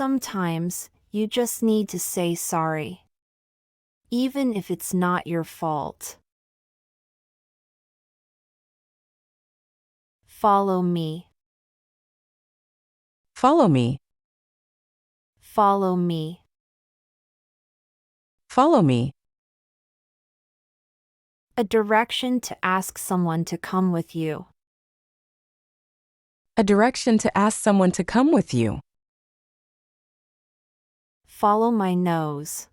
Sometimes, you just need to say sorry, even if it's not your fault. Follow me. Follow me. Follow me. Follow me. A direction to ask someone to come with you. A direction to ask someone to come with you. Follow my nose.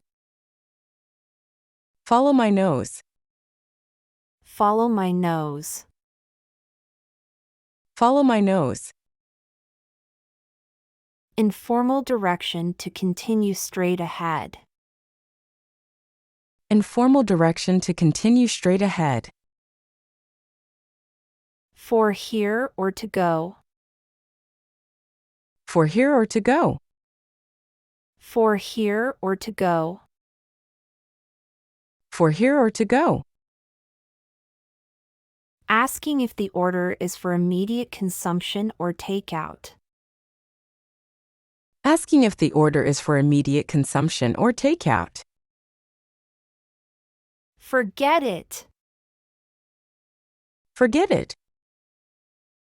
Follow my nose. Follow my nose. Follow my nose. Informal direction to continue straight ahead. Informal direction to continue straight ahead. For here or to go. For here or to go. For here or to go. For here or to go. Asking if the order is for immediate consumption or takeout. Asking if the order is for immediate consumption or takeout. Forget it. Forget it.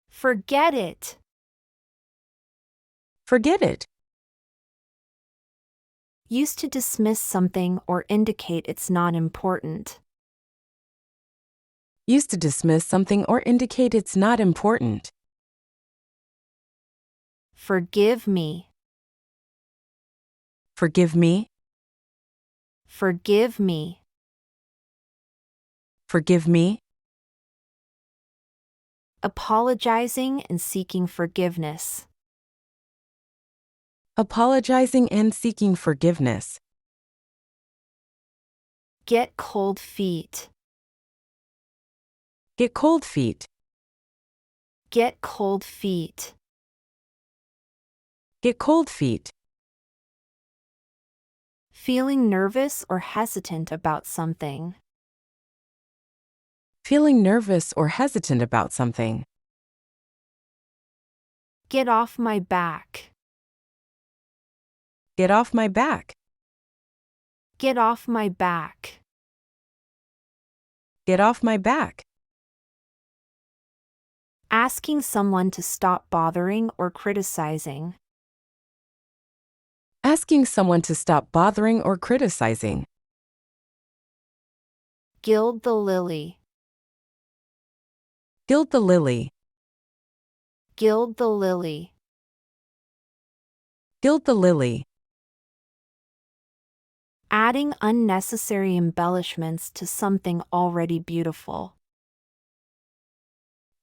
Forget it. Forget it. Used to dismiss something or indicate it's not important. Used to dismiss something or indicate it's not important. Forgive me. Forgive me. Forgive me. Forgive me. Apologizing and seeking forgiveness. Apologizing and seeking forgiveness. Get cold feet. Get cold feet. Get cold feet. Get cold feet. Feeling nervous or hesitant about something. Feeling nervous or hesitant about something. Get off my back. Get off my back. Get off my back. Get off my back. Asking someone to stop bothering or criticizing. Asking someone to stop bothering or criticizing. Gild the lily. Gild the lily. Gild the lily. Gild the lily. Adding unnecessary embellishments to something already beautiful.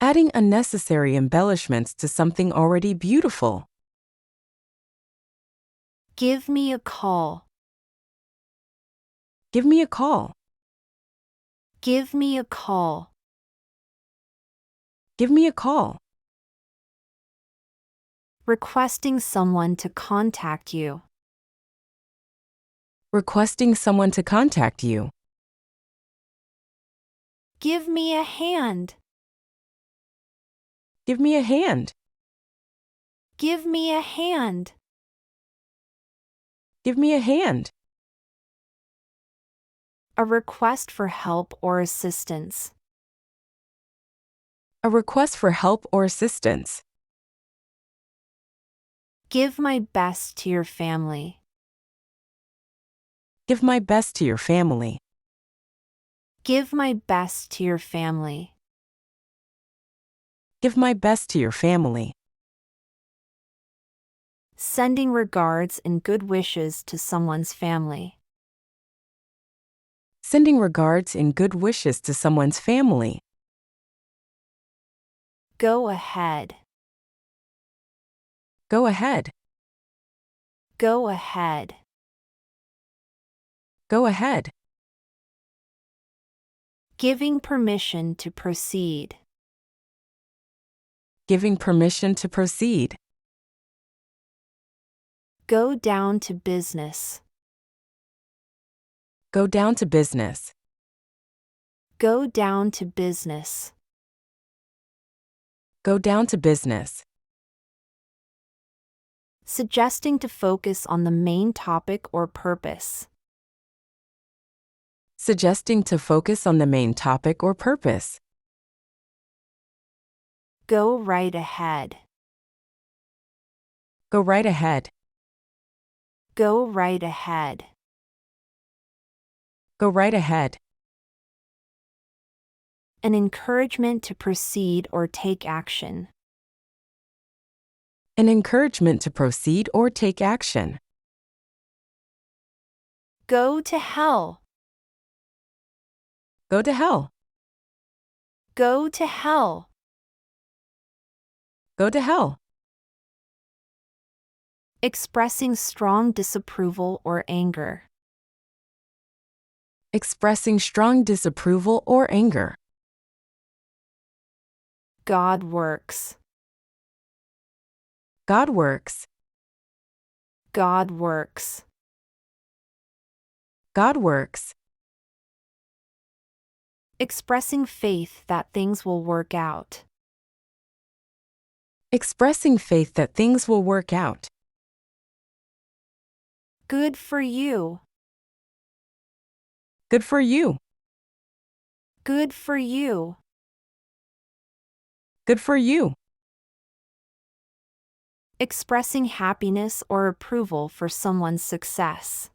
Adding unnecessary embellishments to something already beautiful. Give me a call. Give me a call. Give me a call. Give me a call. Requesting someone to contact you. Requesting someone to contact you. Give me a hand. Give me a hand. Give me a hand. Give me a hand. A request for help or assistance. A request for help or assistance. Give my best to your family. Give my best to your family. Give my best to your family. Give my best to your family. Sending regards and good wishes to someone's family. Sending regards and good wishes to someone's family. Go ahead. Go ahead. Go ahead. Go ahead. Giving permission to proceed. Giving permission to proceed. Go down to business. Go down to business. Go down to business. Go down to business. Suggesting to focus on the main topic or purpose. Suggesting to focus on the main topic or purpose. Go right ahead. Go right ahead. Go right ahead. Go right ahead. An encouragement to proceed or take action. An encouragement to proceed or take action. Go to hell. Go to hell. Go to hell. Go to hell. Expressing strong disapproval or anger. Expressing strong disapproval or anger. God works. God works. God works. God works. Expressing faith that things will work out. Expressing faith that things will work out. Good for you. Good for you. Good for you. Good for you. Expressing happiness or approval for someone's success.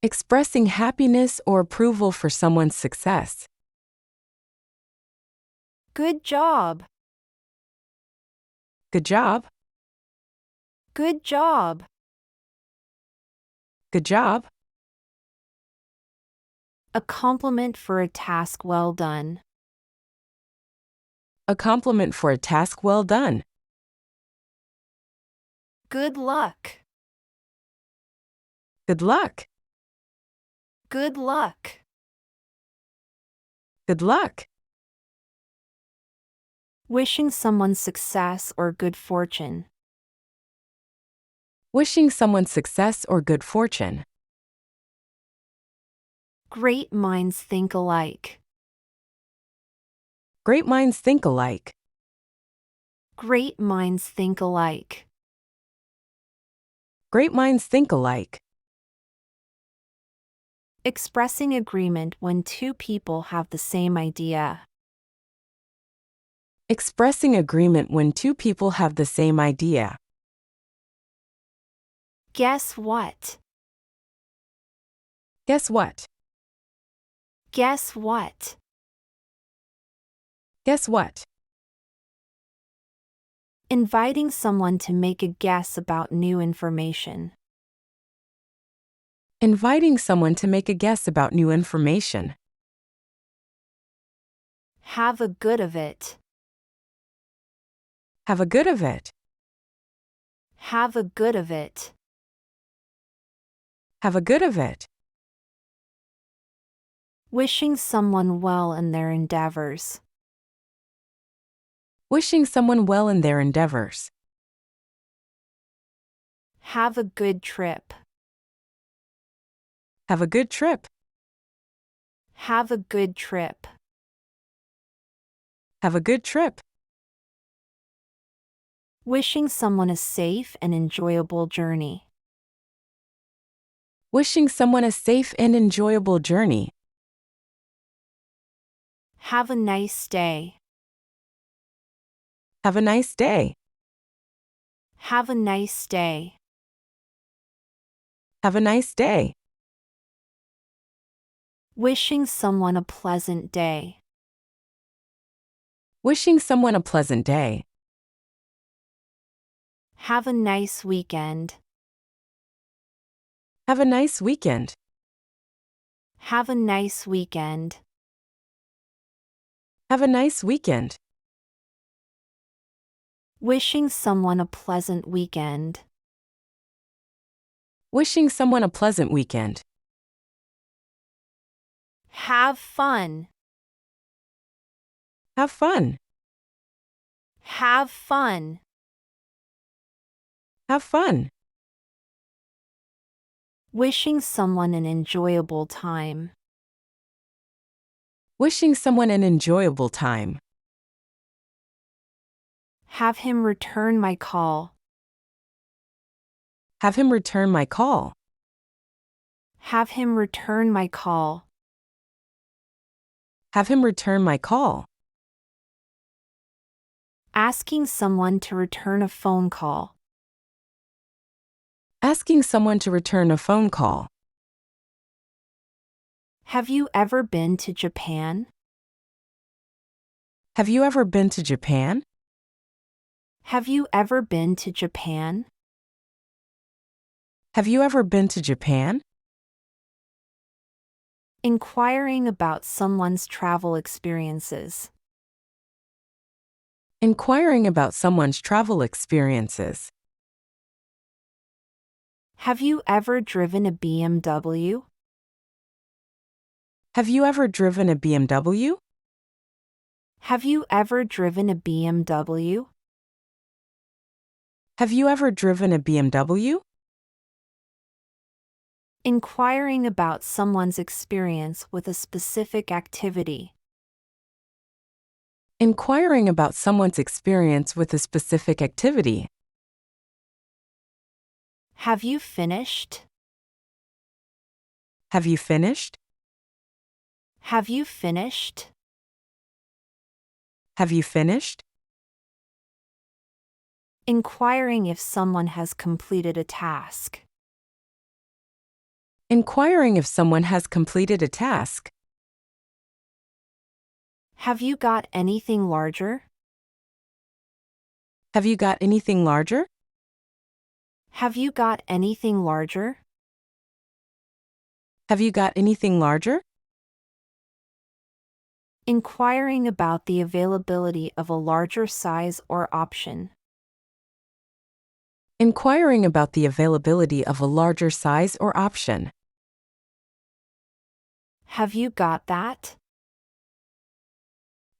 Expressing happiness or approval for someone's success. Good job. Good job. Good job. Good job. A compliment for a task well done. A compliment for a task well done. Good luck. Good luck. Good luck. Good luck. Wishing someone success or good fortune. Wishing someone success or good fortune. Great minds think alike. Great minds think alike. Great minds think alike. Great minds think alike. Expressing agreement when two people have the same idea. Expressing agreement when two people have the same idea. Guess what? Guess what? Guess what? Guess what? Inviting someone to make a guess about new information. Inviting someone to make a guess about new information. Have a good of it. Have a good of it. Have a good of it. Have a good of it. Wishing someone well in their endeavors. Wishing someone well in their endeavors. Have a good trip. Have a good trip. Have a good trip. Have a good trip. Wishing someone a safe and enjoyable journey. Wishing someone a safe and enjoyable journey. Have a nice day. Have a nice day. Have a nice day. Have a nice day. Wishing someone a pleasant day. Wishing someone a pleasant day. Have a nice weekend. Have a nice weekend. Have a nice weekend. Have a nice weekend. Wishing someone a pleasant weekend. Wishing someone a pleasant weekend. Have fun. Have fun. Have fun. Have fun. Wishing someone an enjoyable time. Wishing someone an enjoyable time. Have him return my call. Have him return my call. Have him return my call. Have him return my call. Asking someone to return a phone call. Asking someone to return a phone call. Have you ever been to Japan? Have you ever been to Japan? Have you ever been to Japan? Have you ever been to Japan? Inquiring about someone's travel experiences. Inquiring about someone's travel experiences. Have you ever driven a BMW? Have you ever driven a BMW? Have you ever driven a BMW? Have you ever driven a BMW? Inquiring about someone's experience with a specific activity. Inquiring about someone's experience with a specific activity. Have you finished? Have you finished? Have you finished? Have you finished? Inquiring if someone has completed a task. Inquiring if someone has completed a task. Have you got anything larger? Have you got anything larger? Have you got anything larger? Have you got anything larger? Inquiring about the availability of a larger size or option. Inquiring about the availability of a larger size or option. Have you got that?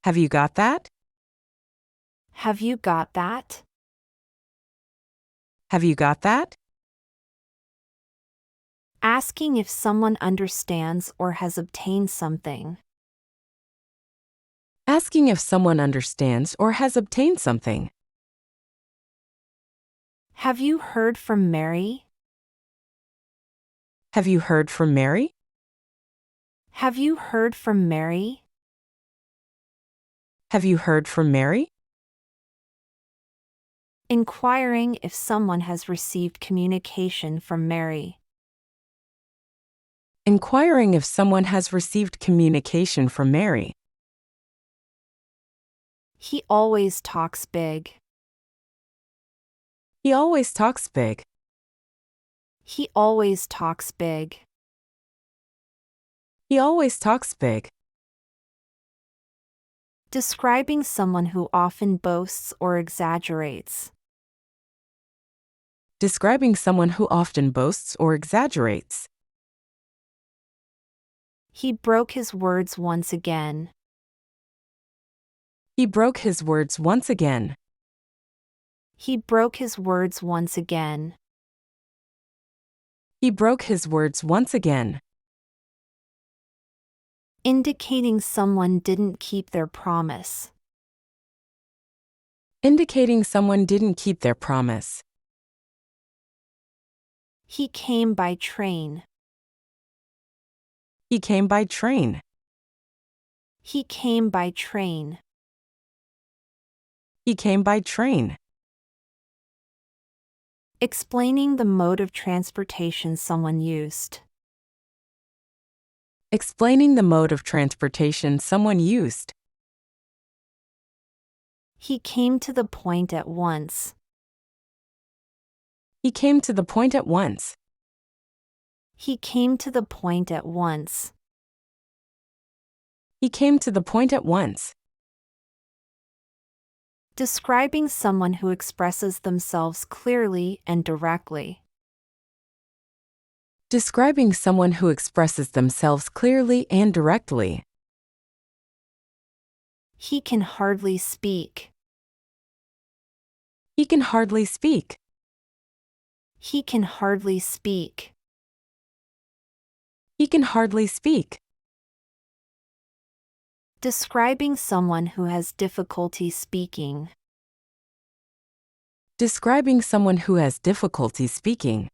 Have you got that? Have you got that? Have you got that? Asking if someone understands or has obtained something. Asking if someone understands or has obtained something. Have you heard from Mary? Have you heard from Mary? Have you heard from Mary? Have you heard from Mary? Inquiring if someone has received communication from Mary. Inquiring if someone has received communication from Mary. He always talks big. He always talks big. He always talks big. He always talks big. Describing someone who often boasts or exaggerates. Describing someone who often boasts or exaggerates. He broke his words once again. He broke his words once again. He broke his words once again. He broke his words once again. Indicating someone didn't keep their promise. Indicating someone didn't keep their promise. He came by train. He came by train. He came by train. He came by train. Explaining the mode of transportation someone used. Explaining the mode of transportation someone used. He came to the point at once. He came to the point at once. He came to the point at once. He came to the point at once. Describing someone who expresses themselves clearly and directly. Describing someone who expresses themselves clearly and directly. He can hardly speak. He can hardly speak. He can hardly speak. He can hardly speak. Describing someone who has difficulty speaking. Describing someone who has difficulty speaking.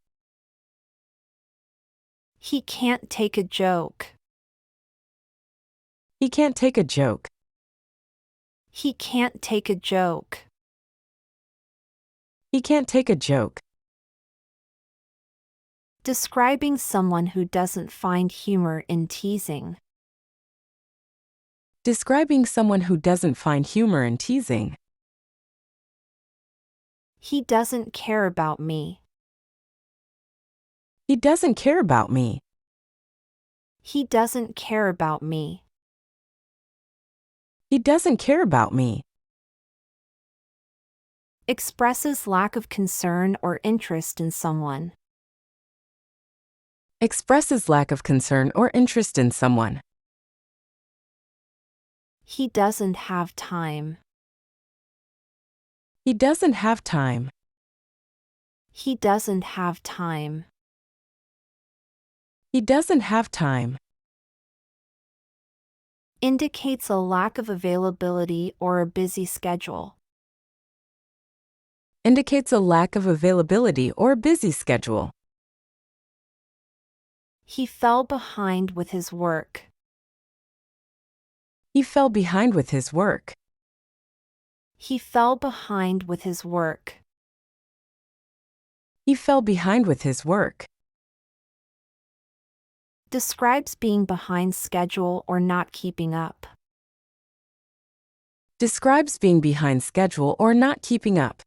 He can't take a joke. He can't take a joke. He can't take a joke. He can't take a joke. Describing someone who doesn't find humor in teasing. Describing someone who doesn't find humor in teasing. He doesn't care about me. He doesn't care about me. He doesn't care about me. He doesn't care about me. Expresses lack of concern or interest in someone. Expresses lack of concern or interest in someone. He doesn't have time. He doesn't have time. He doesn't have time. He doesn't have time. Indicates a lack of availability or a busy schedule. Indicates a lack of availability or a busy schedule. He fell behind with his work. He fell behind with his work. He fell behind with his work. He fell behind with his work. Describes being behind schedule or not keeping up. Describes being behind schedule or not keeping up.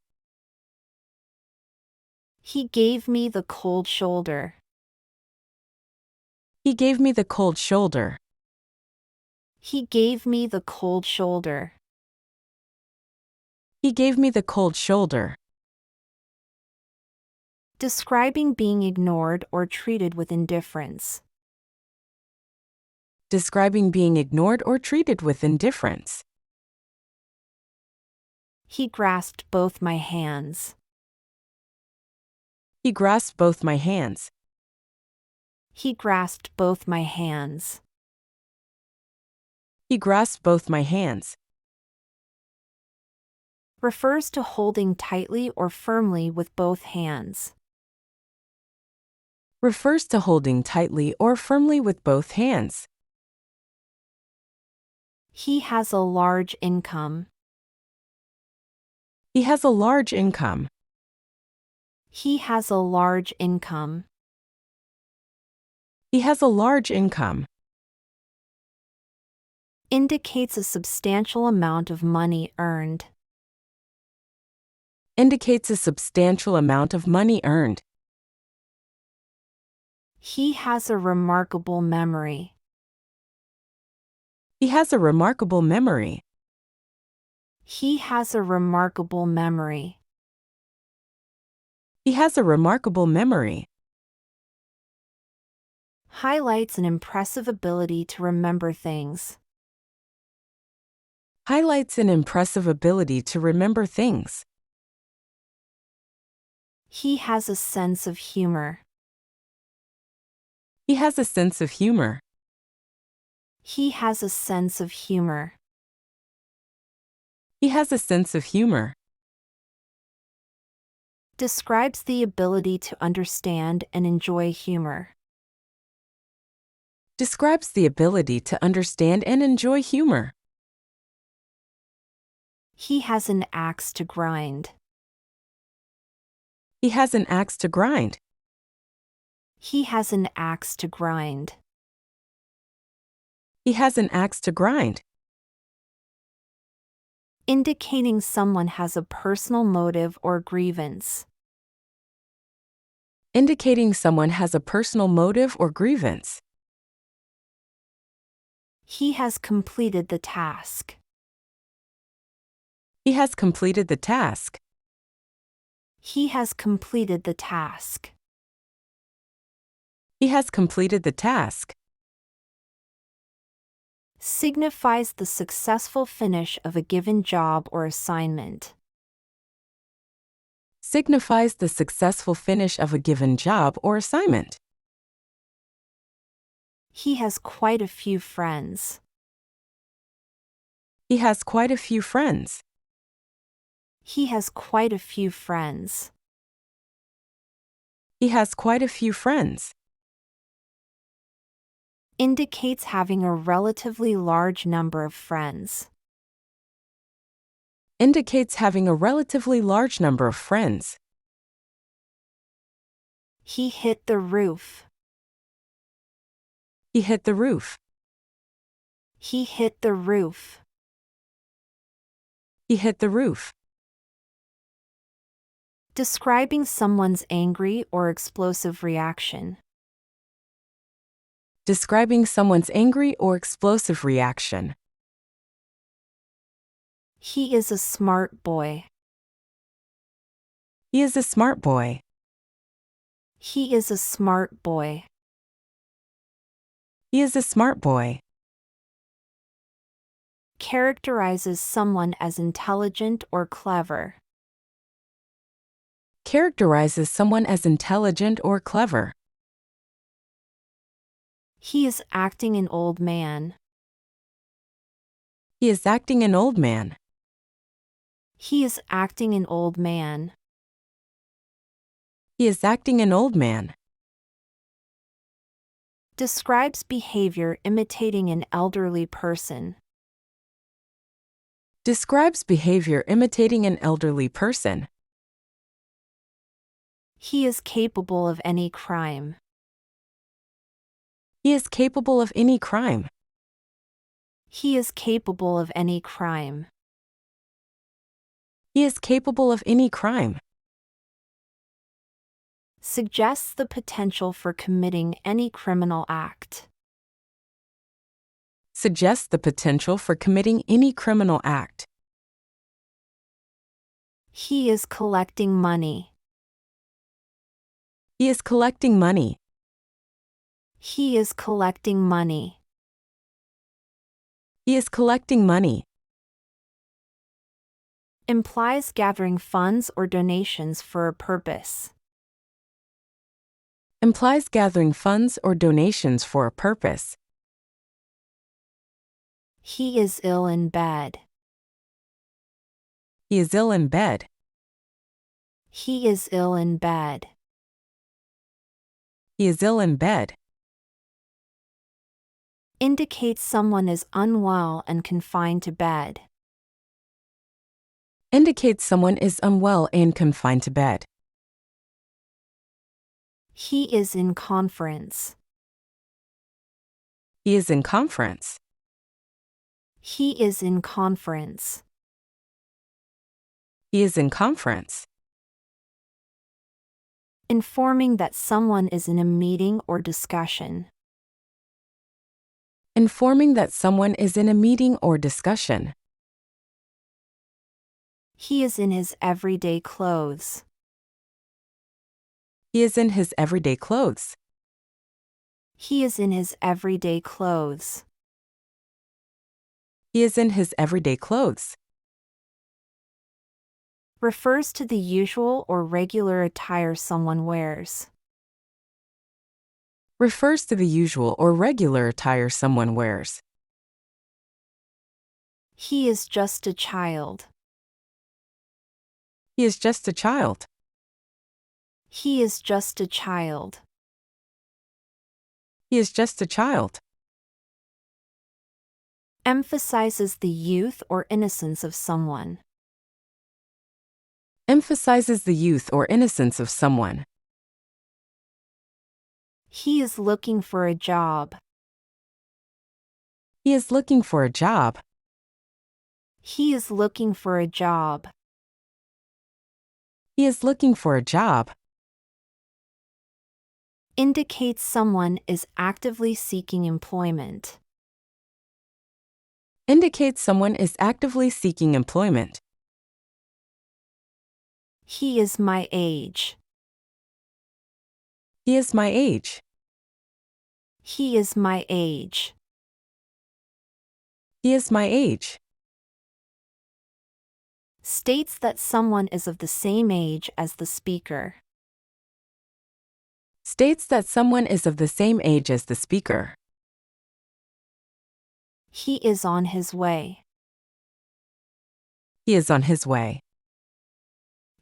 He gave me the cold shoulder. He gave me the cold shoulder. He gave me the cold shoulder. He gave me the cold shoulder. Describing being ignored or treated with indifference. Describing being ignored or treated with indifference. He grasped both my hands. He grasped both my hands. He grasped both my hands. He grasped both my hands. Refers to holding tightly or firmly with both hands. Refers to holding tightly or firmly with both hands. He has a large income. He has a large income. He has a large income. He has a large income. Indicates a substantial amount of money earned. Indicates a substantial amount of money earned. He has a remarkable memory. He has a remarkable memory. He has a remarkable memory. He has a remarkable memory. Highlights an impressive ability to remember things. Highlights an impressive ability to remember things. He has a sense of humor. He has a sense of humor. He has a sense of humor. He has a sense of humor. Describes the ability to understand and enjoy humor. Describes the ability to understand and enjoy humor. He has an axe to grind. He has an axe to grind. He has an axe to grind. He has an axe to grind. Indicating someone has a personal motive or grievance. Indicating someone has a personal motive or grievance. He has completed the task. He has completed the task. He has completed the task. He has completed the task. Signifies the successful finish of a given job or assignment. Signifies the successful finish of a given job or assignment. He has quite a few friends. He has quite a few friends. He has quite a few friends. He has quite a few friends. Indicates having a relatively large number of friends. Indicates having a relatively large number of friends. He hit the roof. He hit the roof. He hit the roof. He hit the roof. Describing someone's angry or explosive reaction. Describing someone's angry or explosive reaction. He is a smart boy. He is a smart boy. He is a smart boy. He is a smart boy. Characterizes someone as intelligent or clever. Characterizes someone as intelligent or clever. He is acting an old man. He is acting an old man. He is acting an old man. He is acting an old man. Describes behavior imitating an elderly person. Describes behavior imitating an elderly person. He is capable of any crime. He is capable of any crime. He is capable of any crime. He is capable of any crime. Suggests the potential for committing any criminal act. Suggests the potential for committing any criminal act. He is collecting money. He is collecting money. He is collecting money. He is collecting money. Implies gathering funds or donations for a purpose. Implies gathering funds or donations for a purpose. He is ill in bed. He is ill in bed. He is ill in bed. He is ill in bed. Indicates someone is unwell and confined to bed. Indicates someone is unwell and confined to bed. He is in conference. He is in conference. He is in conference. He is in conference. Informing that someone is in a meeting or discussion. Informing that someone is in a meeting or discussion. He is in his everyday clothes. He is in his everyday clothes. He is in his everyday clothes. He is in his everyday clothes. Refers to the usual or regular attire someone wears. Refers to the usual or regular attire someone wears. He is just a child. He is just a child. He is just a child. He is just a child. Emphasizes the youth or innocence of someone. Emphasizes the youth or innocence of someone. He is looking for a job. He is looking for a job. He is looking for a job. He is looking for a job. Indicates someone is actively seeking employment. Indicates someone is actively seeking employment. He is my age. He is my age. He is my age. He is my age. States that someone is of the same age as the speaker. States that someone is of the same age as the speaker. He is on his way. He is on his way.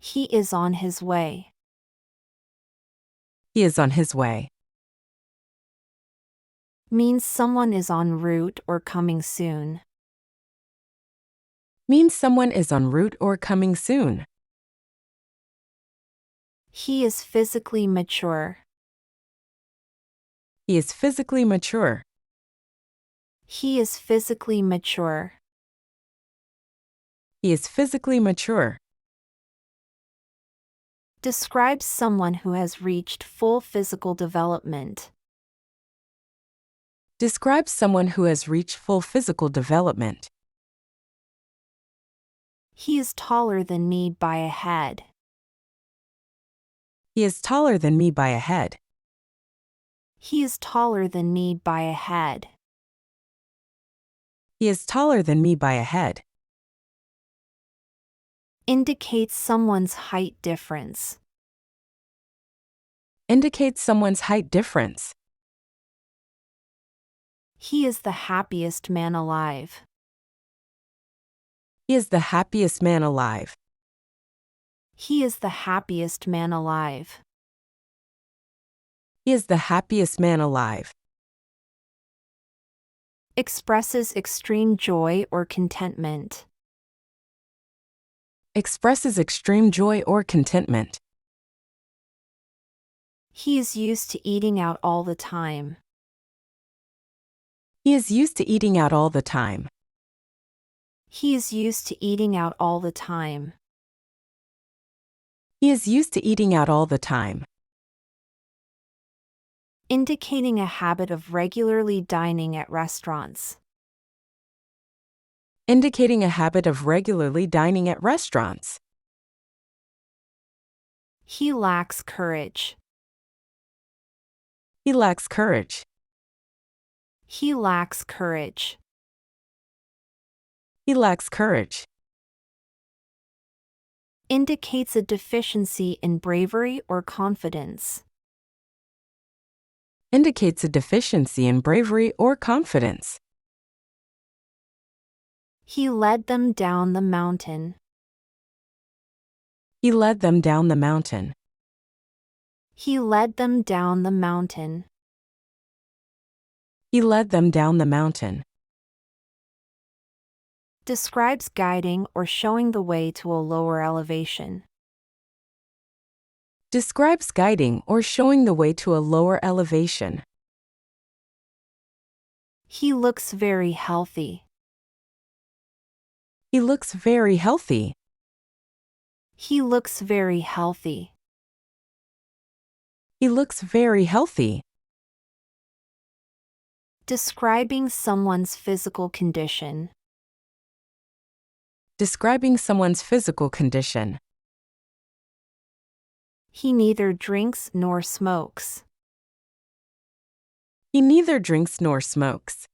He is on his way. He is on his way. Means someone is en route or coming soon. Means someone is en route or coming soon. He is physically mature. He is physically mature. He is physically mature. He is physically mature. Describes someone who has reached full physical development. Describes someone who has reached full physical development. He is taller than me by a head. He is taller than me by a head. He is taller than me by a head. He is taller than me by a head. Indicates someone's height difference. Indicates someone's height difference. He is the happiest man alive. He is the happiest man alive. He is the happiest man alive. He is the happiest man alive. Expresses extreme joy or contentment. Expresses extreme joy or contentment. He is used to eating out all the time. He is used to eating out all the time. He is used to eating out all the time. He is used to eating out all the time. Indicating a habit of regularly dining at restaurants. Indicating a habit of regularly dining at restaurants. He lacks courage. He lacks courage. He lacks courage. He lacks courage. Indicates a deficiency in bravery or confidence. Indicates a deficiency in bravery or confidence. He led them down the mountain. He led them down the mountain. He led them down the mountain. He led them down the mountain. Describes guiding or showing the way to a lower elevation. Describes guiding or showing the way to a lower elevation. He looks very healthy. He looks very healthy. He looks very healthy. He looks very healthy. Describing someone's physical condition. Describing someone's physical condition. He neither drinks nor smokes. He neither drinks nor smokes.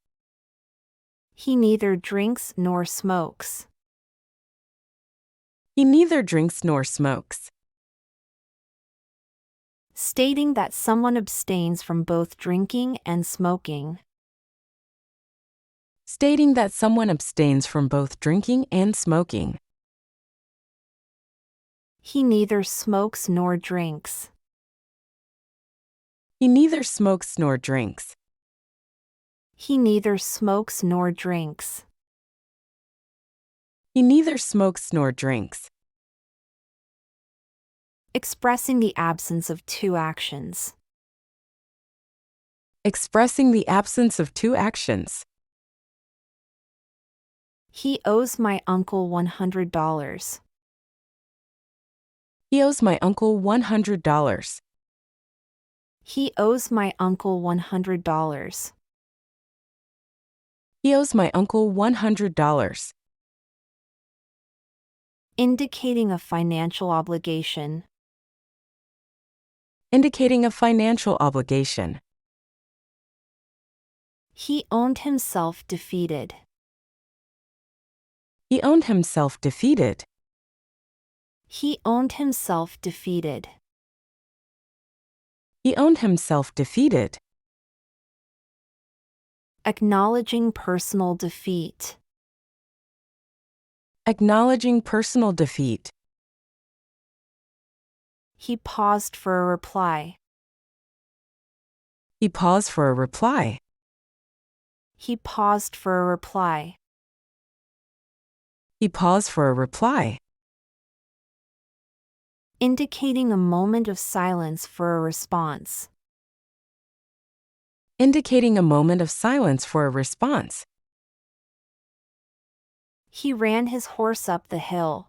He neither drinks nor smokes. He neither drinks nor smokes. Stating that someone abstains from both drinking and smoking. Stating that someone abstains from both drinking and smoking. He neither smokes nor drinks. He neither smokes nor drinks. He neither smokes nor drinks. He neither smokes nor drinks. Expressing the absence of two actions. Expressing the absence of two actions. He owes my uncle $100. He owes my uncle $100. He owes my uncle $100. He owes my uncle $100. Indicating a financial obligation. Indicating a financial obligation. He owned himself defeated. He owned himself defeated. He owned himself defeated. He owned himself defeated. Acknowledging personal defeat. Acknowledging personal defeat. He paused for a reply. He paused for a reply. He paused for a reply. He paused for a reply. Indicating a moment of silence for a response. Indicating a moment of silence for a response. He ran his horse up the hill.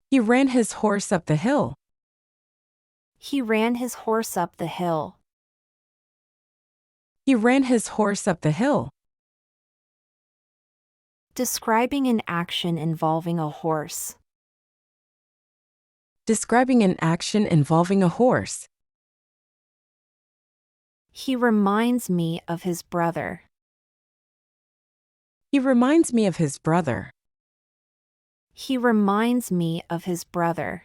He ran his horse up the hill. He ran his horse up the hill. He ran his horse up the hill. Describing an action involving a horse. Describing an action involving a horse. He reminds me of his brother. He reminds me of his brother. He reminds me of his brother.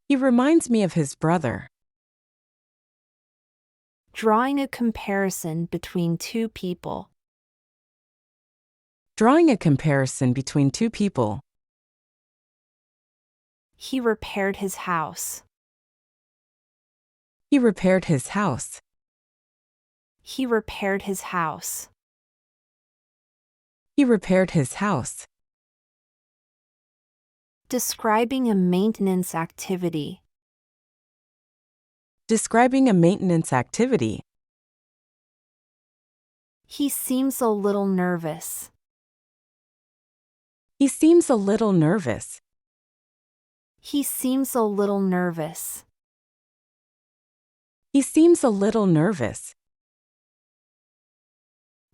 He reminds me of his brother. Drawing a comparison between two people. Drawing a comparison between two people. He repaired his house. He repaired his house. He repaired his house. He repaired his house. Describing a maintenance activity. Describing a maintenance activity. He seems a little nervous. He seems a little nervous. He seems a little nervous. He seems a little nervous.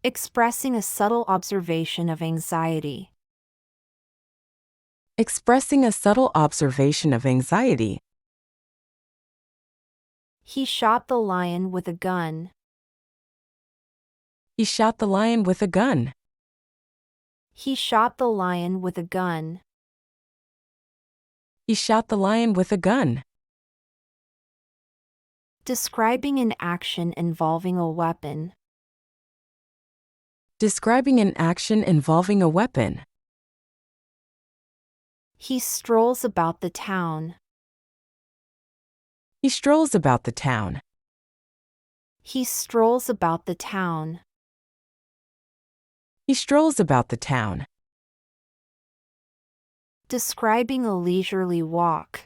Expressing a subtle observation of anxiety. Expressing a subtle observation of anxiety. He shot the lion with a gun. He shot the lion with a gun. He shot the lion with a gun. He shot the lion with a gun. Describing an action involving a weapon. Describing an action involving a weapon. He strolls about the town. He strolls about the town. He strolls about the town. He strolls about the town. Describing a leisurely walk.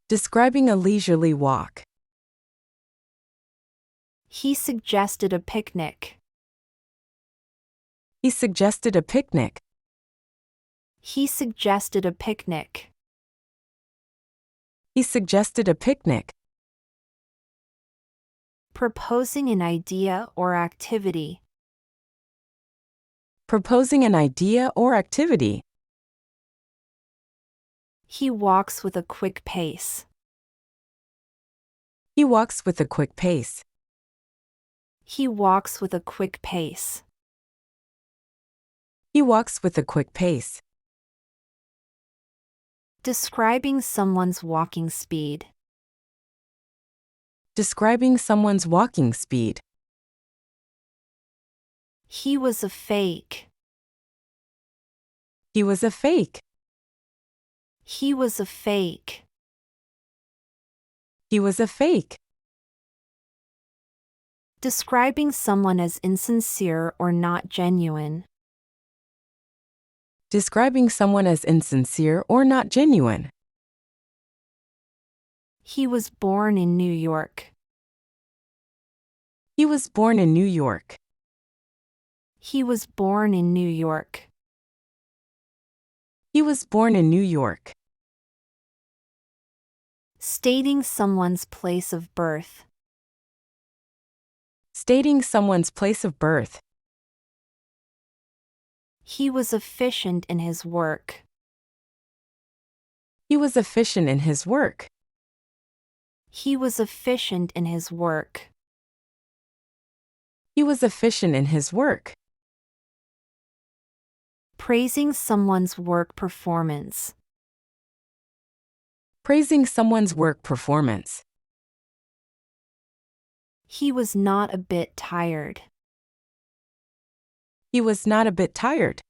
Describing a leisurely walk. He suggested a picnic. He suggested a picnic. He suggested a picnic. He suggested a picnic. Proposing an idea or activity. Proposing an idea or activity. He walks with a quick pace. He walks with a quick pace. He walks with a quick pace. He walks with a quick pace. Describing someone's walking speed. Describing someone's walking speed. He was a fake. He was a fake. He was a fake. He was a fake. Describing someone as insincere or not genuine. Describing someone as insincere or not genuine. He was born in New York. He was born in New York. He was born in New York. He was born in New York. Stating someone's place of birth. Stating someone's place of birth. He was efficient in his work. He was efficient in his work. He was efficient in his work. He was efficient in his work. Praising someone's work performance. Praising someone's work performance. He was not a bit tired. He was not a bit tired.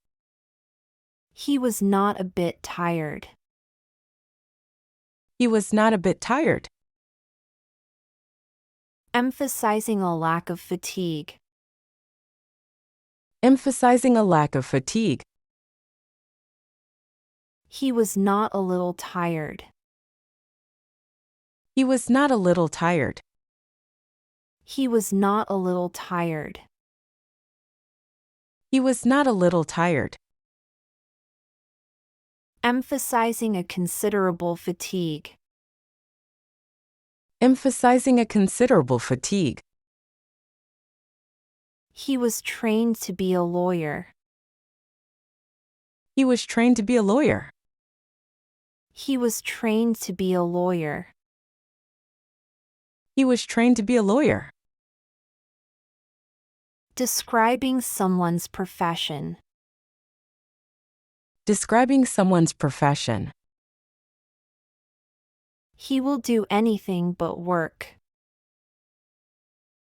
He was not a bit tired. He was not a bit tired. Emphasizing a lack of fatigue. Emphasizing a lack of fatigue. He was not a little tired. He was not a little tired. He was not a little tired. He was not a little tired. Emphasizing a considerable fatigue. Emphasizing a considerable fatigue. He was trained to be a lawyer. He was trained to be a lawyer. He was trained to be a lawyer. He was trained to be a lawyer. Describing someone's profession. Describing someone's profession. He will do anything but work.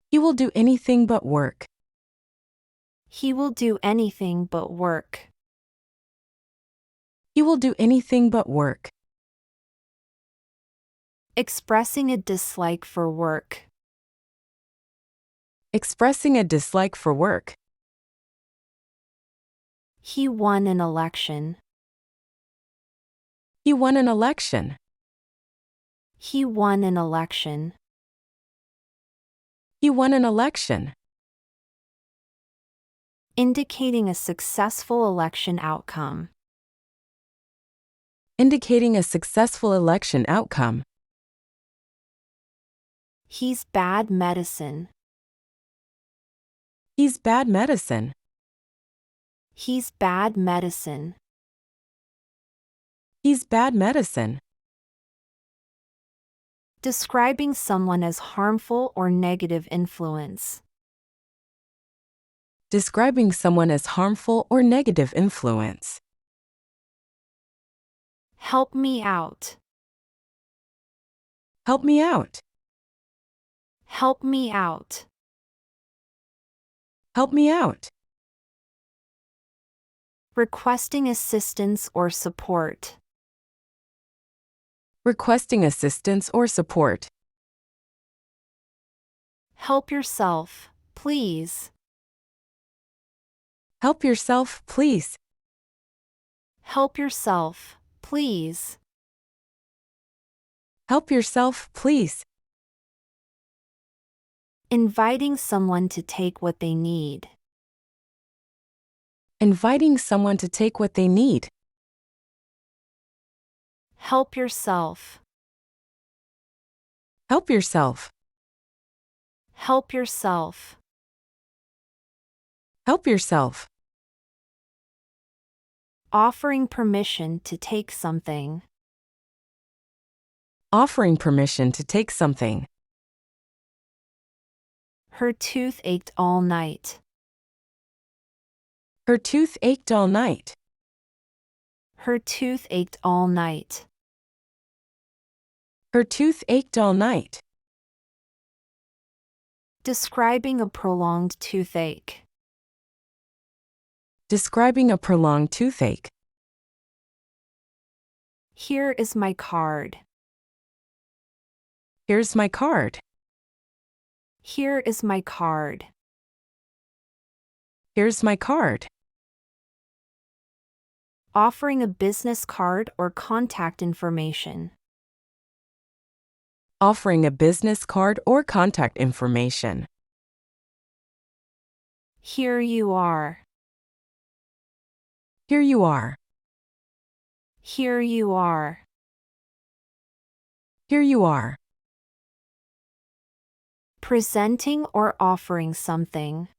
He will do anything but work. He will do anything but work. He will do anything but work. Expressing a dislike for work. Expressing a dislike for work. He won an election. He won an election. He won an election. He won an election. Indicating a successful election outcome. Indicating a successful election outcome. He's bad medicine. He's bad medicine. He's bad medicine. He's bad medicine. Describing someone as harmful or negative influence. Describing someone as harmful or negative influence. Help me out. Help me out. Help me out. Help me out. Requesting assistance or support. Requesting assistance or support. Help yourself, please. Help yourself, please. Help yourself, please. Help yourself, please. Inviting someone to take what they need. Inviting someone to take what they need. Help yourself. Help yourself. Help yourself. Help yourself. Offering permission to take something. Offering permission to take something. Her tooth ached all night. Her tooth ached all night. Her tooth ached all night. Her tooth ached all night. Describing a prolonged toothache. Describing a prolonged toothache. Here is my card. Here's my card. Here is my card. Here's my card. Offering a business card or contact information. Offering a business card or contact information. Here you are. Here you are. Here you are. Here you are. Presenting or offering something.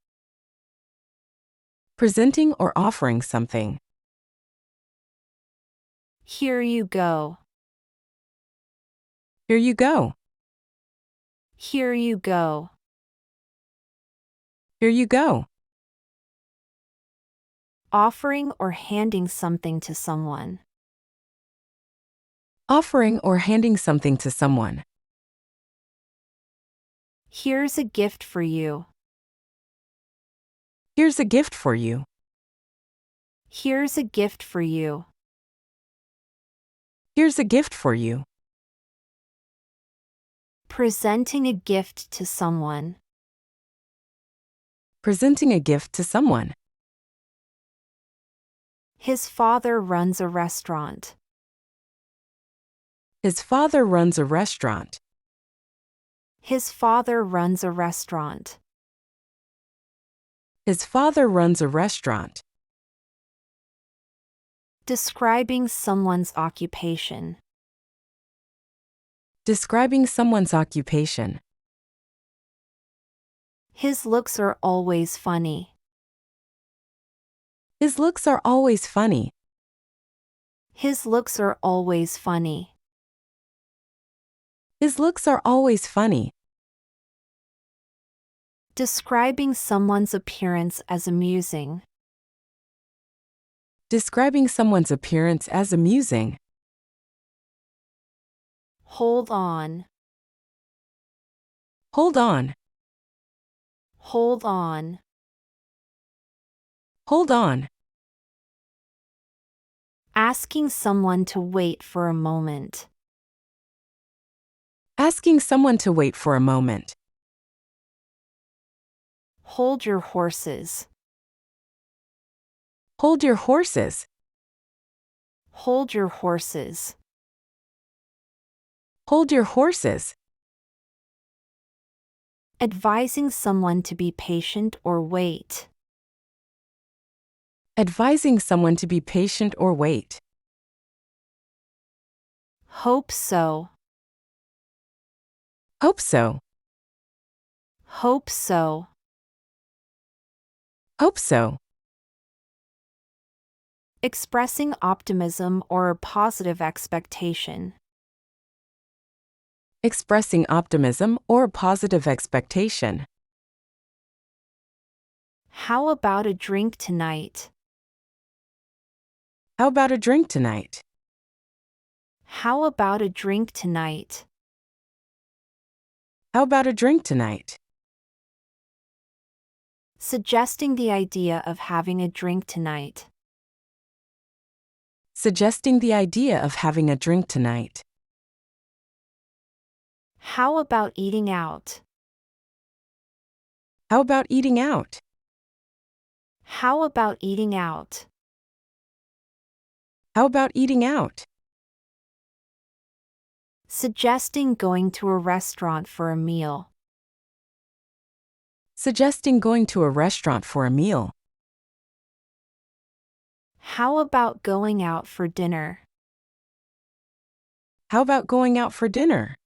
Presenting or offering something. Here you go. Here you go. Here you go. Here you go. Offering or handing something to someone. Offering or handing something to someone. Here's a gift for you. Here's a gift for you. Here's a gift for you. Here's a gift for you. Presenting a gift to someone. Presenting a gift to someone. His father runs a restaurant. His father runs a restaurant. His father runs a restaurant. His father runs a restaurant. Describing someone's occupation. Describing someone's occupation. His looks are always funny. His looks are always funny. His looks are always funny. His looks are always funny. Describing someone's appearance as amusing. Describing someone's appearance as amusing. Hold on. Hold on. Hold on. Hold on. Asking someone to wait for a moment. Asking someone to wait for a moment. Hold your horses. Hold your horses. Hold your horses. Hold your horses. Advising someone to be patient or wait. Advising someone to be patient or wait. Hope so. Hope so. Hope so. Hope so. Expressing optimism or a positive expectation. Expressing optimism or a positive expectation. How about a drink tonight? How about a drink tonight? How about a drink tonight? How about a drink tonight? Suggesting the idea of having a drink tonight. Suggesting the idea of having a drink tonight. How about eating out? How about eating out? How about eating out? How about eating out? Suggesting going to a restaurant for a meal. Suggesting going to a restaurant for a meal. How about going out for dinner? How about going out for dinner?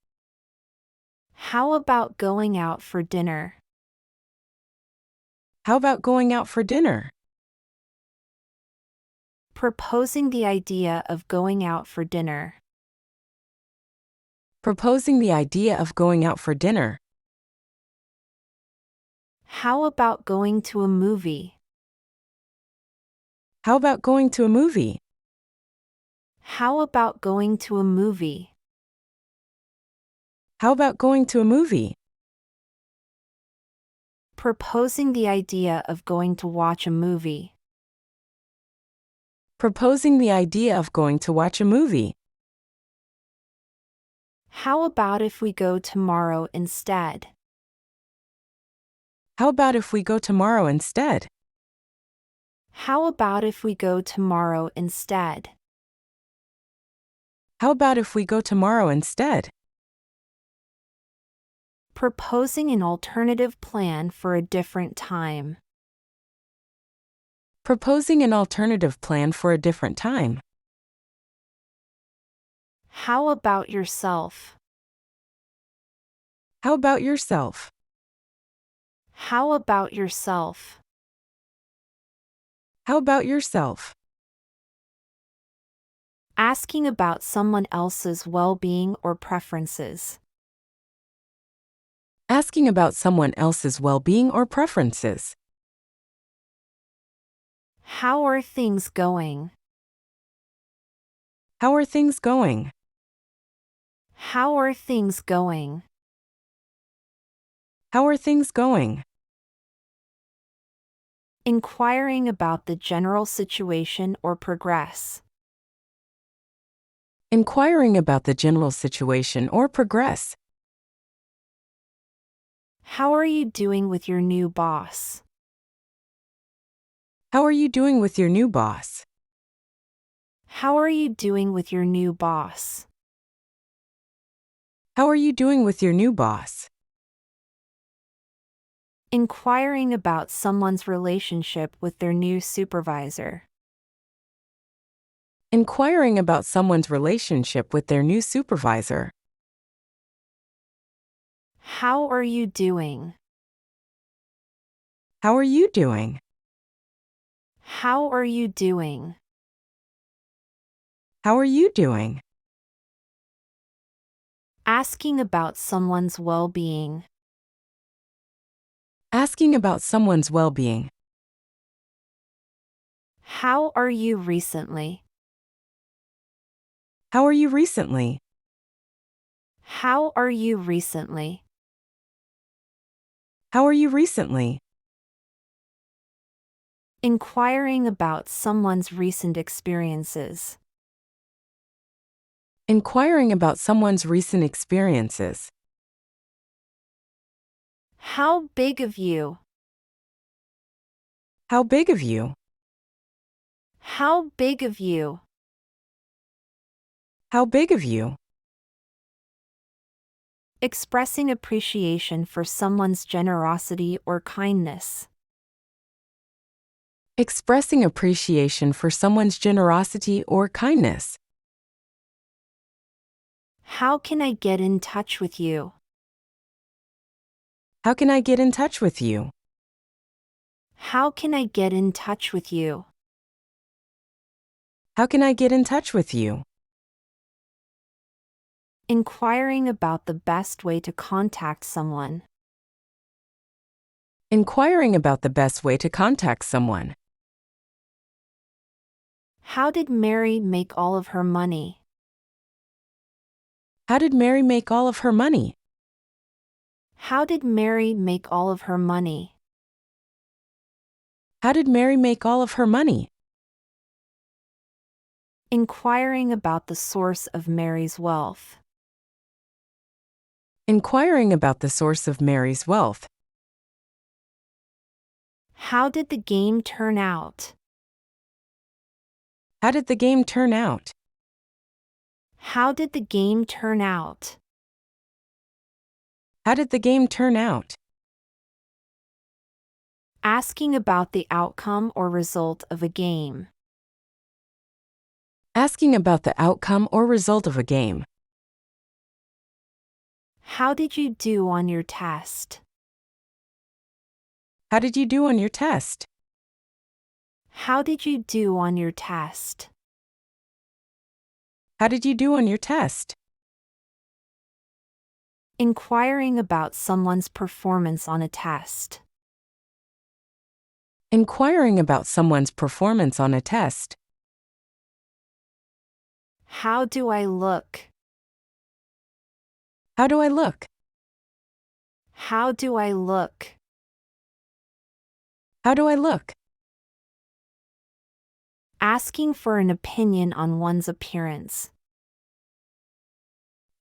How about going out for dinner? How about going out for dinner? Proposing the idea of going out for dinner. Proposing the idea of going out for dinner. How about going to a movie? How about going to a movie? How about going to a movie? How about going to a movie? Proposing the idea of going to watch a movie. Proposing the idea of going to watch a movie. How about if we go tomorrow instead? How about if we go tomorrow instead? How about if we go tomorrow instead? How about if we go tomorrow instead? Proposing an alternative plan for a different time. Proposing an alternative plan for a different time. How about yourself? How about yourself? How about yourself? How about yourself? Asking about someone else's well-being or preferences. Asking about someone else's well-being or preferences. How are things going? How are things going? How are things going? How are things going? Inquiring about the general situation or progress. Inquiring about the general situation or progress. How are you doing with your new boss? How are you doing with your new boss? How are you doing with your new boss? How are you doing with your new boss? Inquiring about someone's relationship with their new supervisor. Inquiring about someone's relationship with their new supervisor. How are you doing? How are you doing? How are you doing? How are you doing? Asking about someone's well-being. Asking about someone's well-being. How are you recently? How are you recently? How are you recently? How are you recently? Inquiring about someone's recent experiences. Inquiring about someone's recent experiences. How big of you? How big of you? How big of you? How big of you? Expressing appreciation for someone's generosity or kindness. Expressing appreciation for someone's generosity or kindness. How can I get in touch with you? How can I get in touch with you? How can I get in touch with you? How can I get in touch with you? Inquiring about the best way to contact someone. Inquiring about the best way to contact someone. How did Mary make all of her money? How did Mary make all of her money? How did Mary make all of her money? How did Mary make all of her money? Inquiring about the source of Mary's wealth. Inquiring about the source of Mary's wealth. How did the game turn out? How did the game turn out? How did the game turn out? How did the game turn out? Asking about the outcome or result of a game. Asking about the outcome or result of a game. How did you do on your test? How did you do on your test? How did you do on your test? How did you do on your test? Inquiring about someone's performance on a test. Inquiring about someone's performance on a test. How do I look? How do I look? How do I look? How do I look? Asking for an opinion on one's appearance.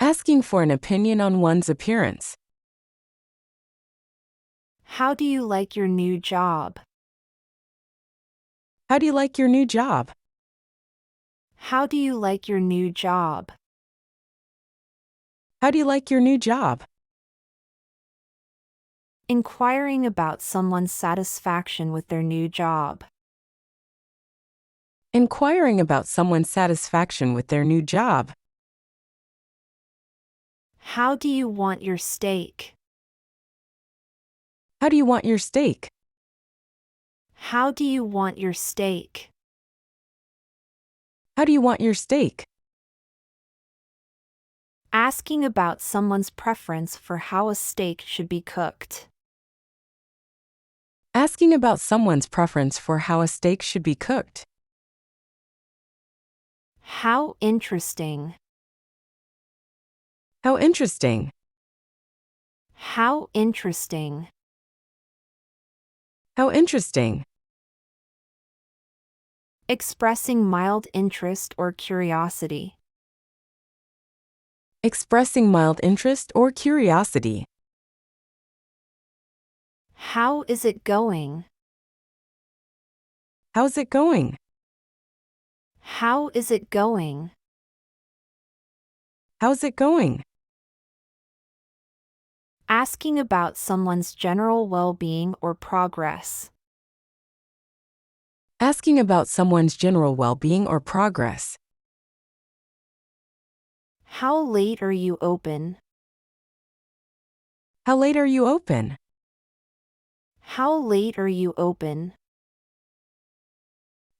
Asking for an opinion on one's appearance. How do you like your new job? How do you like your new job? How do you like your new job? How do you like your new job? Inquiring about someone's satisfaction with their new job. Inquiring about someone's satisfaction with their new job. How do you want your steak? How do you want your steak? How do you want your steak? How do you want your steak? Asking about someone's preference for how a steak should be cooked. Asking about someone's preference for how a steak should be cooked. How interesting. How interesting. How interesting. How interesting. Expressing mild interest or curiosity. Expressing mild interest or curiosity. How is it going? How's it going? How is it going? How's it going? Asking about someone's general well-being or progress. Asking about someone's general well-being or progress. How late are you open? How late are you open? How late are you open?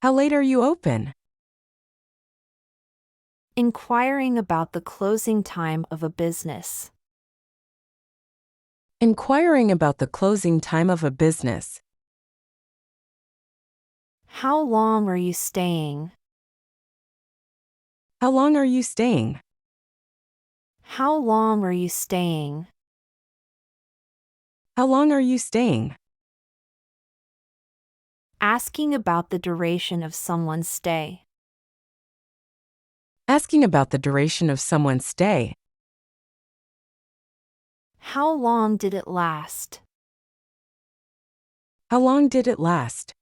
How late are you open? Inquiring about the closing time of a business. Inquiring about the closing time of a business. How long are you staying? How long are you staying? How long are you staying? How long are you staying? Asking about the duration of someone's stay. Asking about the duration of someone's stay. How long did it last? How long did it last?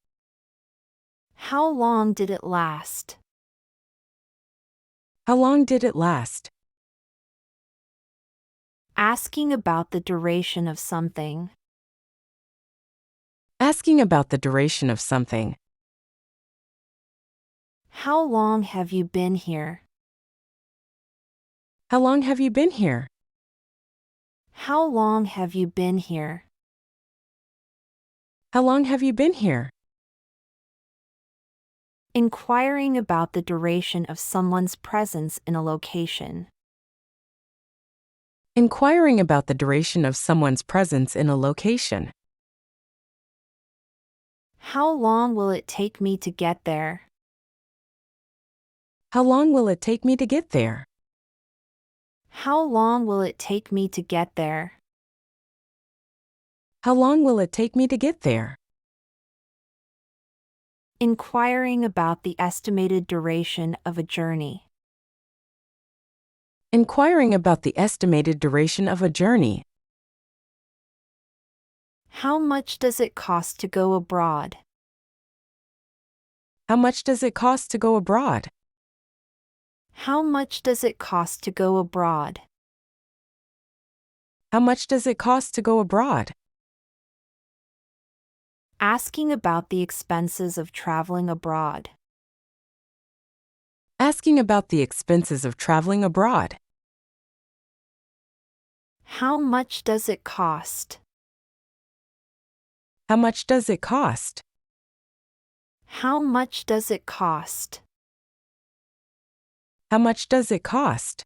How long did it last? How long did it last? Asking about the duration of something. Asking about the duration of something. How long have you been here? How long have you been here? How long have you been here? How long have you been here? Inquiring about the duration of someone's presence in a location. Inquiring about the duration of someone's presence in a location. How long will it take me to get there? How long will it take me to get there? How long will it take me to get there? How long will it take me to get there? Inquiring about the estimated duration of a journey. Inquiring about the estimated duration of a journey. How much does it cost to go abroad? How much does it cost to go abroad? How much does it cost to go abroad? How much does it cost to go abroad? Asking about the expenses of traveling abroad. Asking about the expenses of traveling abroad. How much does it cost? How much does it cost? How much does it cost? How much does it cost?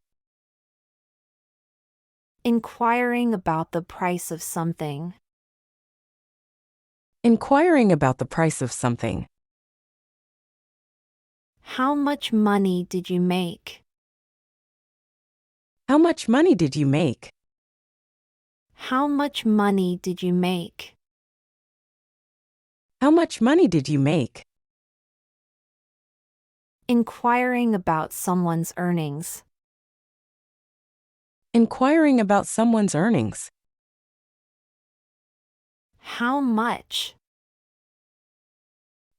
Inquiring about the price of something. Inquiring about the price of something. How much money did you make? How much money did you make? How much money did you make? How much money did you make? Inquiring about someone's earnings. Inquiring about someone's earnings. How much?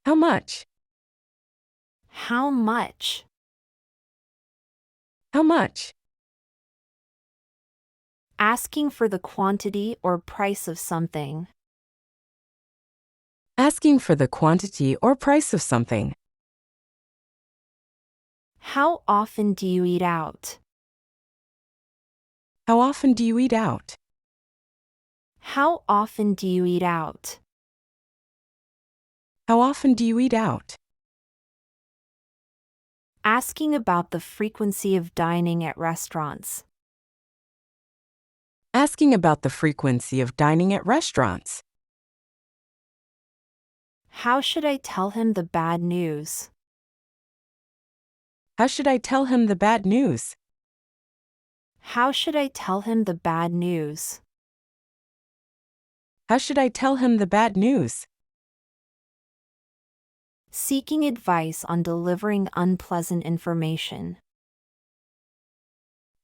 How much? How much? How much? Asking for the quantity or price of something. Asking for the quantity or price of something. How often do you eat out? How often do you eat out? How often do you eat out? How often do you eat out? Asking about the frequency of dining at restaurants. Asking about the frequency of dining at restaurants. How should I tell him the bad news? How should I tell him the bad news? How should I tell him the bad news? How should I tell him the bad news? Seeking advice on delivering unpleasant information.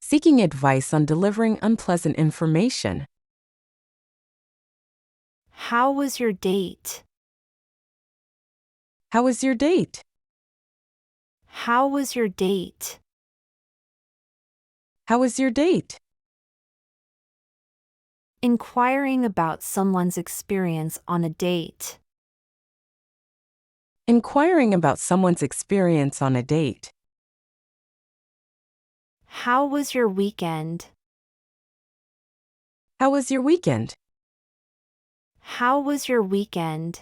Seeking advice on delivering unpleasant information. How was your date? How was your date? How was your date? How was your date? Inquiring about someone's experience on a date. Inquiring about someone's experience on a date. How was your weekend? How was your weekend? How was your weekend?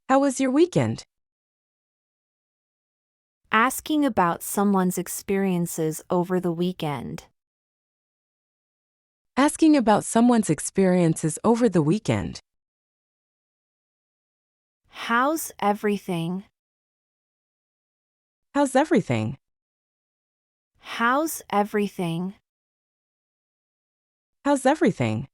How was your weekend? Asking about someone's experiences over the weekend. Asking about someone's experiences over the weekend. How's everything? How's everything? How's everything? How's everything?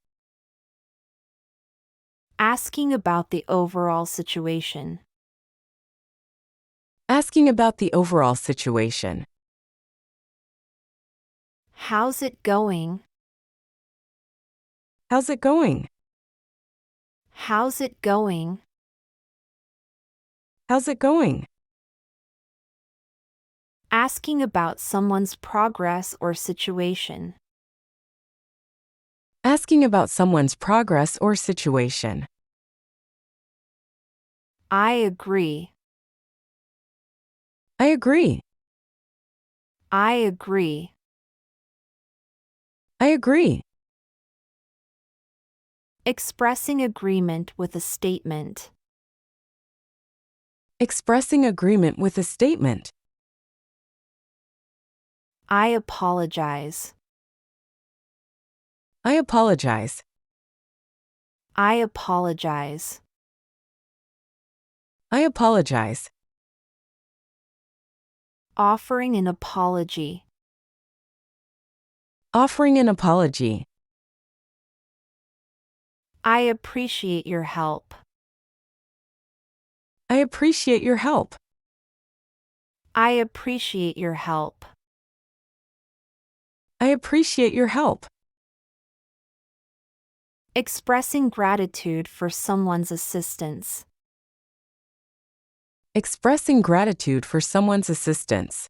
Asking about the overall situation. Asking about the overall situation. How's it going? How's it going? How's it going? How's it going? Asking about someone's progress or situation. Asking about someone's progress or situation. I agree. I agree. I agree. I agree. Expressing agreement with a statement. Expressing agreement with a statement. I apologize. I apologize. I apologize. I apologize. Offering an apology. Offering an apology. I appreciate your help. I appreciate your help. I appreciate your help. I appreciate your help. Expressing gratitude for someone's assistance. Expressing gratitude for someone's assistance.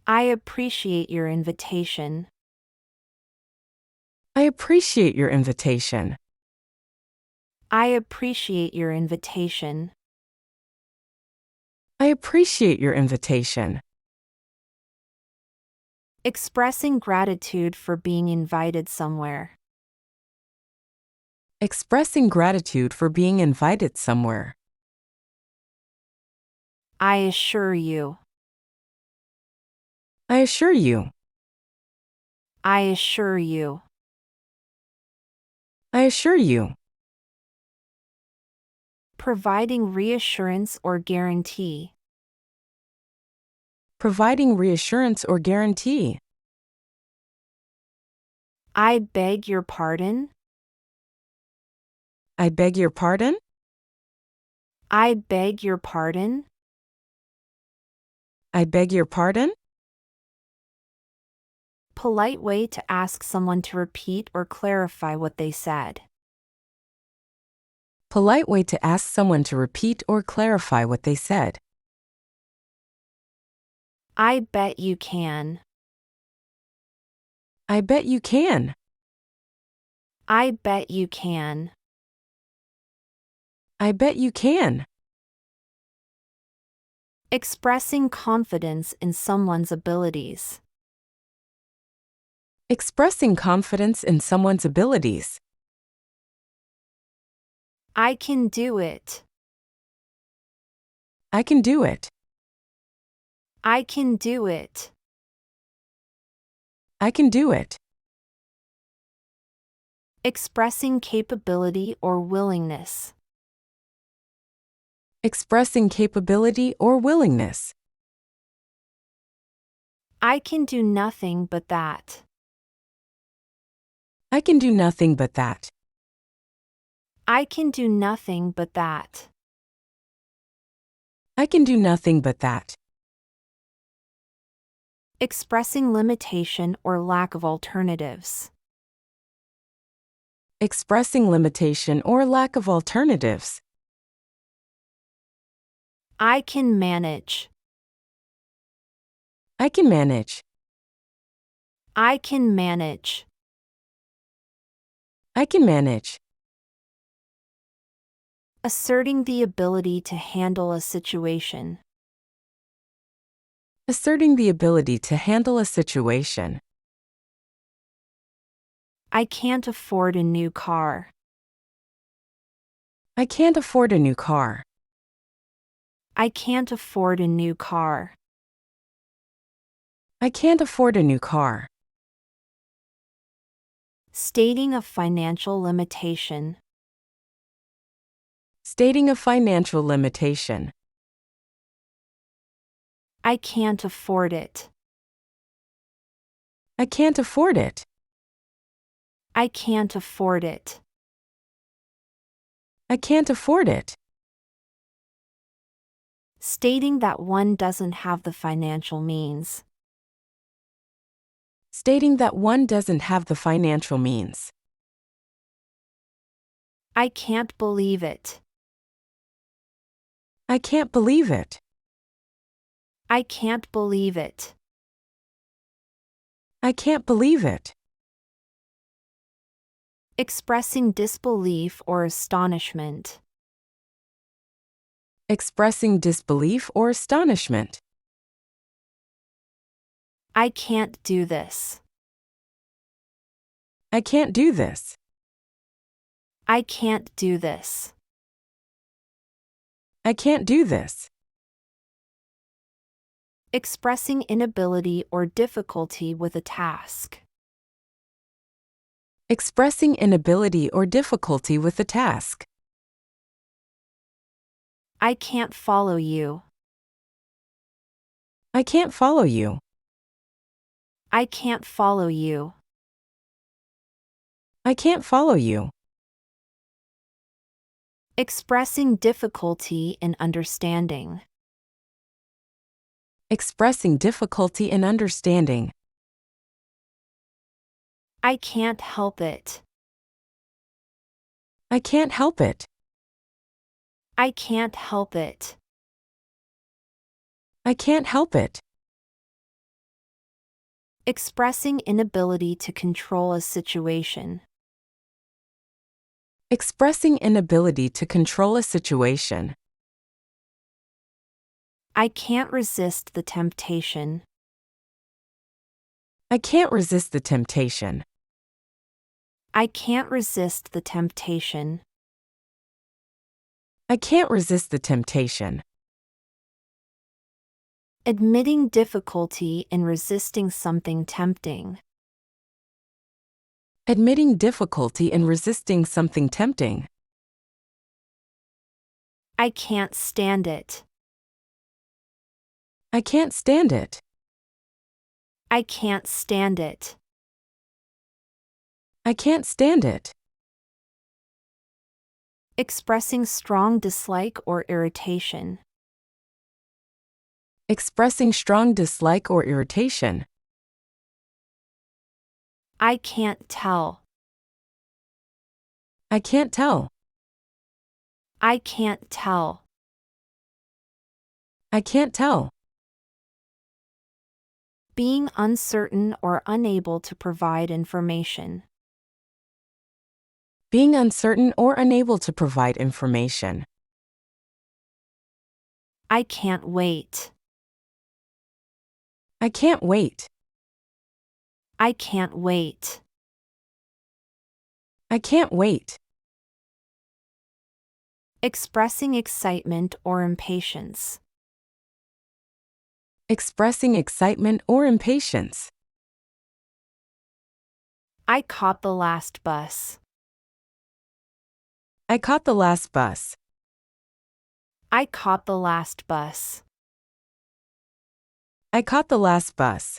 I appreciate your invitation. I appreciate your invitation. I appreciate your invitation. I appreciate your invitation. Expressing gratitude for being invited somewhere. Expressing gratitude for being invited somewhere. I assure you. I assure you. I assure you. I assure you. Providing reassurance or guarantee. Providing reassurance or guarantee. I beg your pardon. I beg your pardon. I beg your pardon. I beg your pardon. Polite way to ask someone to repeat or clarify what they said. Polite way to ask someone to repeat or clarify what they said. I bet you can. I bet you can. I bet you can. I bet you can. Expressing confidence in someone's abilities. Expressing confidence in someone's abilities. I can do it. I can do it. I can do it. I can do it. Expressing capability or willingness. Expressing capability or willingness. I can do nothing but that. I can do nothing but that. I can do nothing but that. I can do nothing but that. Expressing limitation or lack of alternatives. Expressing limitation or lack of alternatives. I can manage. I can manage. I can manage. I can manage. Asserting the ability to handle a situation. Asserting the ability to handle a situation. I can't afford a new car. I can't afford a new car. I can't afford a new car. I can't afford a new car. Stating a financial limitation. Stating a financial limitation. I can't afford it. I can't afford it. I can't afford it. I can't afford it. Stating that one doesn't have the financial means. Stating that one doesn't have the financial means. I can't believe it. I can't believe it. I can't believe it. I can't believe it. Expressing disbelief or astonishment. Expressing disbelief or astonishment. I can't do this. I can't do this. I can't do this. I can't do this. Expressing inability or difficulty with a task. Expressing inability or difficulty with a task. I can't follow you. I can't follow you. I can't follow you. I can't follow you. Expressing difficulty in understanding. Expressing difficulty in understanding. I can't help it. I can't help it. I can't help it. I can't help it. Expressing inability to control a situation. Expressing inability to control a situation. I can't resist the temptation. I can't resist the temptation. I can't resist the temptation. I can't resist the temptation. Admitting difficulty in resisting something tempting. Admitting difficulty in resisting something tempting. I can't stand it. I can't stand it. I can't stand it. I can't stand it. Expressing strong dislike or irritation. Expressing strong dislike or irritation. I can't tell. I can't tell. I can't tell. I can't tell. Being uncertain or unable to provide information. Being uncertain or unable to provide information. I can't wait. I can't wait. I can't wait. I can't wait. Expressing excitement or impatience. Expressing excitement or impatience. I caught the last bus. I caught the last bus. I caught the last bus. I caught the last bus.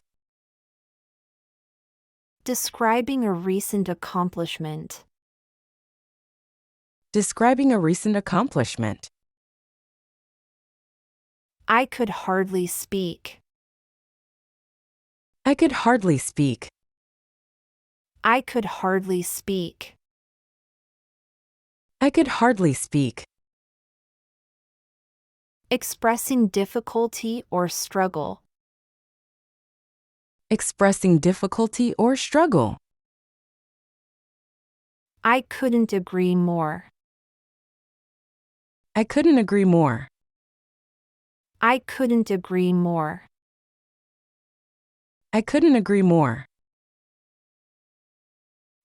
Describing a recent accomplishment. Describing a recent accomplishment. I could hardly speak. I could hardly speak. I could hardly speak. I could hardly speak. Expressing difficulty or struggle. Expressing difficulty or struggle. I couldn't agree more. I couldn't agree more. I couldn't agree more. I couldn't agree more.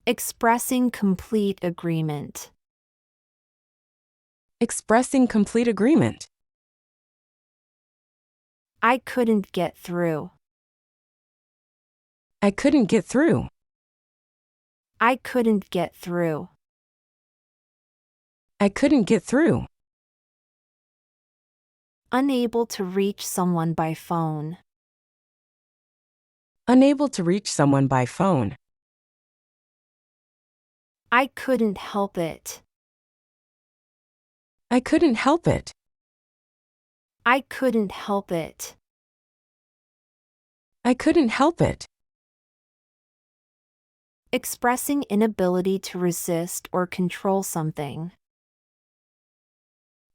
Expressing complete agreement. Expressing complete agreement. I couldn't get through. I couldn't get through. I couldn't get through. I couldn't get through. Unable to reach someone by phone. Unable to reach someone by phone. I couldn't help it. I couldn't help it. I couldn't help it. I couldn't help it. Expressing inability to resist or control something.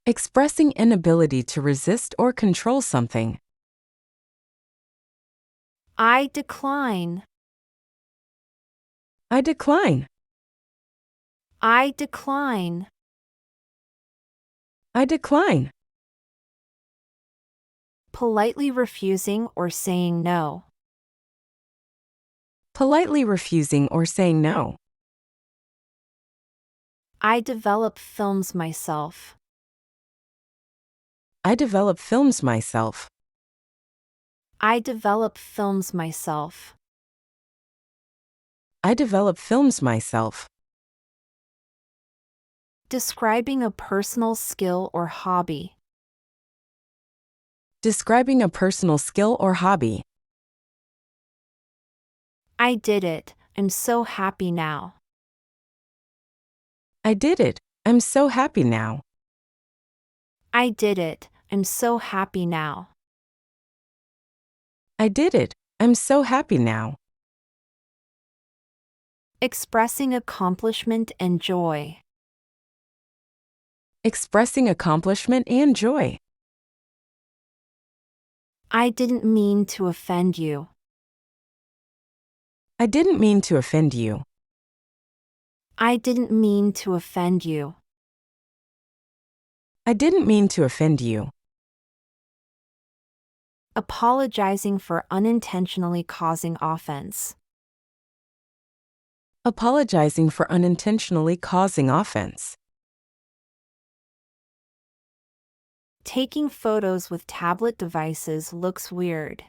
Expressing inability to resist or control something. I decline. I decline. I decline. I decline. Politely refusing or saying no. Politely refusing or saying no. I develop films myself. I develop films myself. I develop films myself. I develop films myself. Describing a personal skill or hobby. Describing a personal skill or hobby. I did it. I'm so happy now. I did it. I'm so happy now. I did it. I'm so happy now. I did it. I'm so happy now. Expressing accomplishment and joy. Expressing accomplishment and joy. I didn't mean to offend you. I didn't mean to offend you. I didn't mean to offend you. I didn't mean to offend you. Apologizing for unintentionally causing offense. Apologizing for unintentionally causing offense. Taking photos with tablet devices looks weird.